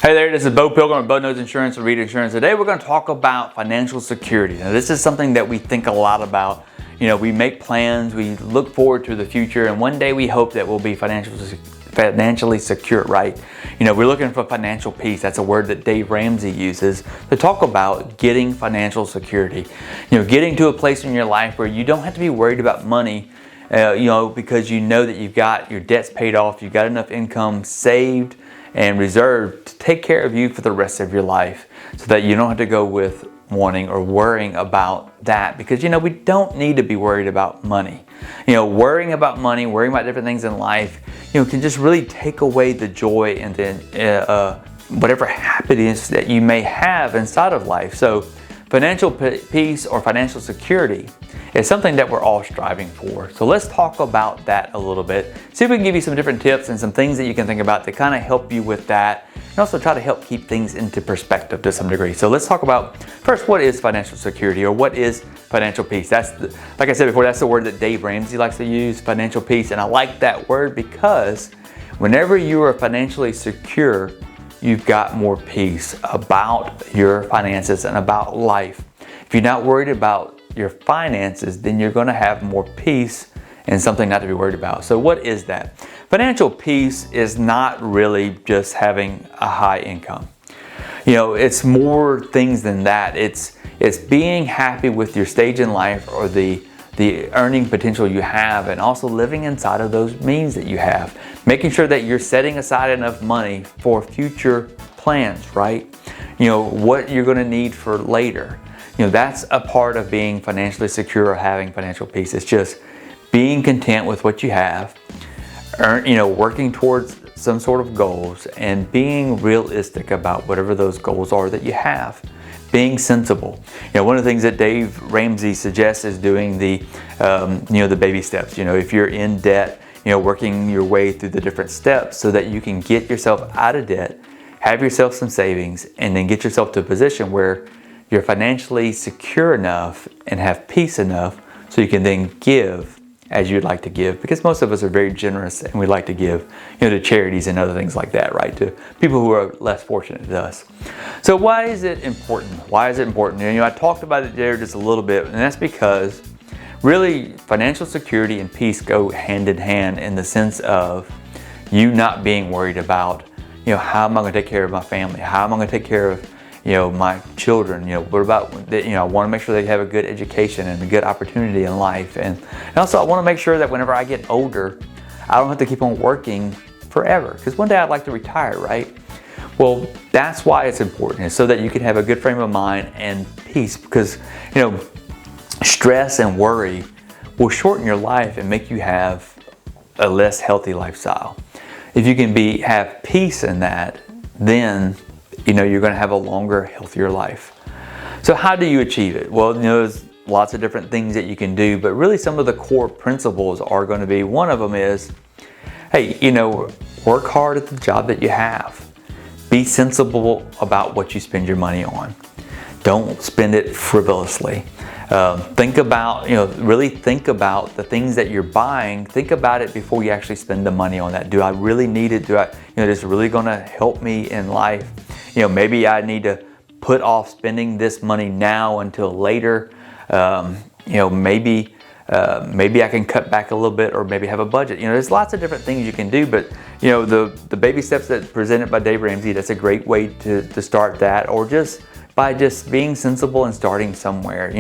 Hey there, this is Beaux Pilgrim of Beaux Knows Insurance and Read Insurance. Today we're going to talk about financial security. Now this is something that we think a lot about. You know, we make plans, we look forward to the future, and one day we hope that we'll be financially secure, right? You know, we're looking for financial peace. That's a word that Dave Ramsey uses to talk about getting financial security. You know, getting to a place in your life where you don't have to be worried about money, because you know that you've got your debts paid off, you've got enough income saved and reserved to take care of you for the rest of your life, so that you don't have to go with wanting or worrying about that, because we don't need to be worried about money. Worrying about money, worrying about different things in life, can just really take away the joy and then whatever happiness that you may have inside of life. So financial peace or financial security is something that we're all striving for. So let's talk about that a little bit. See if we can give you some different tips and some things that you can think about to kind of help you with that, and also try to help keep things into perspective to some degree. So let's talk about first, what is financial security, or what is financial peace? Like I said before, that's the word that Dave Ramsey likes to use, financial peace. And I like that word because whenever you are financially secure, you've got more peace about your finances and about life. If you're not worried about your finances, then you're going to have more peace and something not to be worried about. So what is that? Financial peace is not really just having a high income. It's more things than that. It's being happy with your stage in life, or the earning potential you have, and also living inside of those means that you have. Making sure that you're setting aside enough money for future plans, right? What you're going to need for later. That's a part of being financially secure or having financial peace. It's just being content with what you have, working towards some sort of goals, and being realistic about whatever those goals are that you have. Being sensible. One of the things that Dave Ramsey suggests is doing the baby steps. If you're in debt, working your way through the different steps so that you can get yourself out of debt, have yourself some savings, and then get yourself to a position where you're financially secure enough and have peace enough so you can then give as you'd like to give, because most of us are very generous and we like to give to charities and other things like that, right? To people who are less fortunate than us. So why is it important? Why is it important? I talked about it there just a little bit, and that's because really financial security and peace go hand in hand, in the sense of you not being worried about, how am I going to take care of my family? How am I going to take care of my children? What about I want to make sure they have a good education and a good opportunity in life, and also I want to make sure that whenever I get older, I don't have to keep on working forever, because one day I'd like to retire, right? Well, that's why it's important, is so that you can have a good frame of mind and peace, because stress and worry will shorten your life and make you have a less healthy lifestyle. If you can have peace in that, then you're going to have a longer, healthier life. So how do you achieve it? Well, there's lots of different things that you can do, but really some of the core principles are going to be, one of them is, hey, work hard at the job that you have. Be sensible about what you spend your money on. Don't spend it frivolously. Think about, really think about the things that you're buying. Think about it before you actually spend the money on that. Do I really need it? Is it really going to help me in life? Maybe I need to put off spending this money now until later. Maybe I can cut back a little bit, or maybe have a budget. There's lots of different things you can do, but the baby steps that presented by Dave Ramsey, that's a great way to start that, or just by just being sensible and starting somewhere.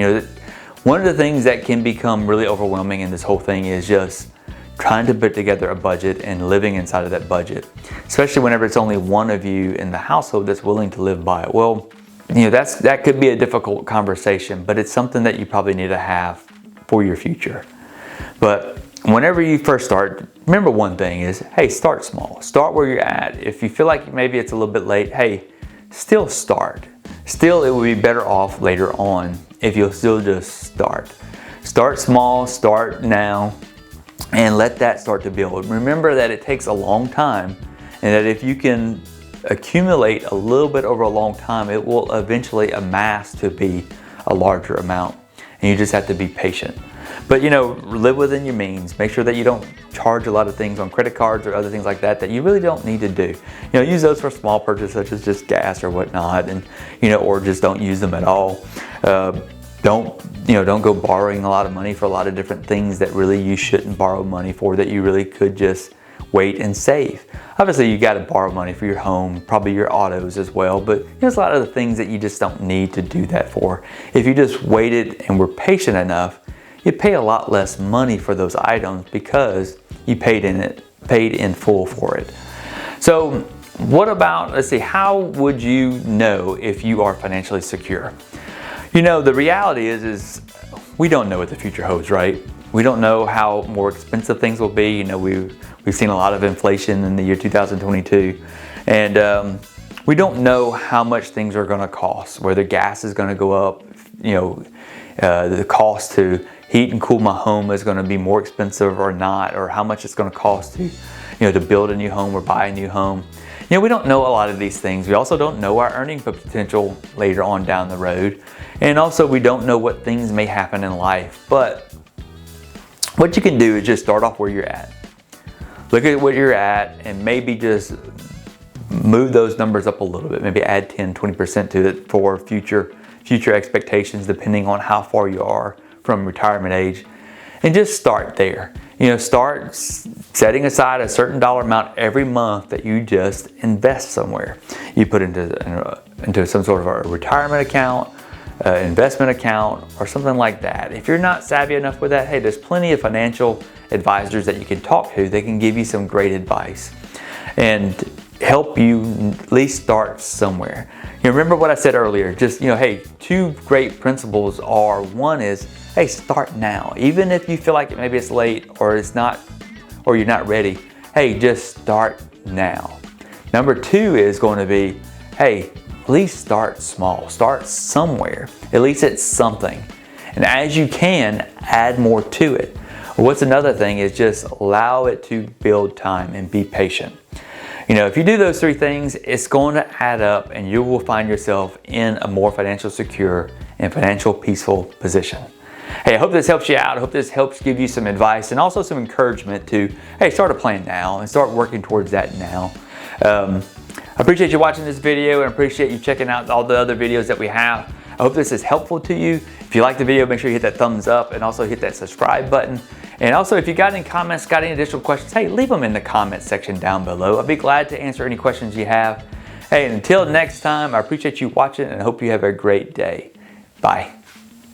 One of the things that can become really overwhelming in this whole thing is just trying to put together a budget and living inside of that budget, especially whenever it's only one of you in the household that's willing to live by it. Well, that could be a difficult conversation, but it's something that you probably need to have for your future. But whenever you first start, remember one thing is, hey, start small. Start where you're at. If you feel like maybe it's a little bit late, hey, still start. Still, it will be better off later on if you'll still just start. Start small, start now, and let that start to build. Remember that it takes a long time, and that if you can accumulate a little bit over a long time, it will eventually amass to be a larger amount. And you just have to be patient. But live within your means. Make sure that you don't charge a lot of things on credit cards or other things like that you really don't need to do. Use those for small purchases such as just gas or whatnot, and or just don't use them at all. Don't go borrowing a lot of money for a lot of different things that really you shouldn't borrow money for, that you really could just wait and save. Obviously, you got to borrow money for your home, probably your autos as well, but there's a lot of the things that you just don't need to do that for. If you just waited and were patient enough, you'd pay a lot less money for those items because you paid in full for it. So what about, let's see, how would you know if you are financially secure? The reality is we don't know what the future holds, right? We don't know how more expensive things will be. We've seen a lot of inflation in the year 2022, and we don't know how much things are going to cost, whether gas is going to go up, the cost to heat and cool my home is going to be more expensive or not, or how much it's going to cost to build a new home or buy a new home. We don't know a lot of these things. We also don't know our earning potential later on down the road, and also we don't know what things may happen in life. But what you can do is just start off where you're at. Look at what you're at and maybe just move those numbers up a little bit. Maybe add 10, 20% to it for future expectations, depending on how far you are from retirement age. And just start there. Start setting aside a certain dollar amount every month that you just invest somewhere. You put into some sort of a retirement account, investment account, or something like that. If you're not savvy enough with that, hey, there's plenty of financial advisors that you can talk to. They can give you some great advice and help you at least start somewhere. Remember what I said earlier, just, hey, two great principles are, one is, hey, start now. Even if you feel like maybe it's late or it's not, or you're not ready, hey, just start now. Number two is going to be, hey, at least start small. Start somewhere. At least it's something. And as you can, add more to it. What's another thing is just allow it to build time and be patient. If you do those three things, it's going to add up and you will find yourself in a more financially secure and financial peaceful position. Hey, I hope this helps you out. I hope this helps give you some advice and also some encouragement to, hey, start a plan now and start working towards that now. I appreciate you watching this video and appreciate you checking out all the other videos that we have. I hope this is helpful to you. If you like the video, make sure you hit that thumbs up and also hit that subscribe button. And also, if you got any comments, got any additional questions, hey, leave them in the comment section down below. I'd be glad to answer any questions you have. Hey, and until next time, I appreciate you watching and I hope you have a great day. Bye.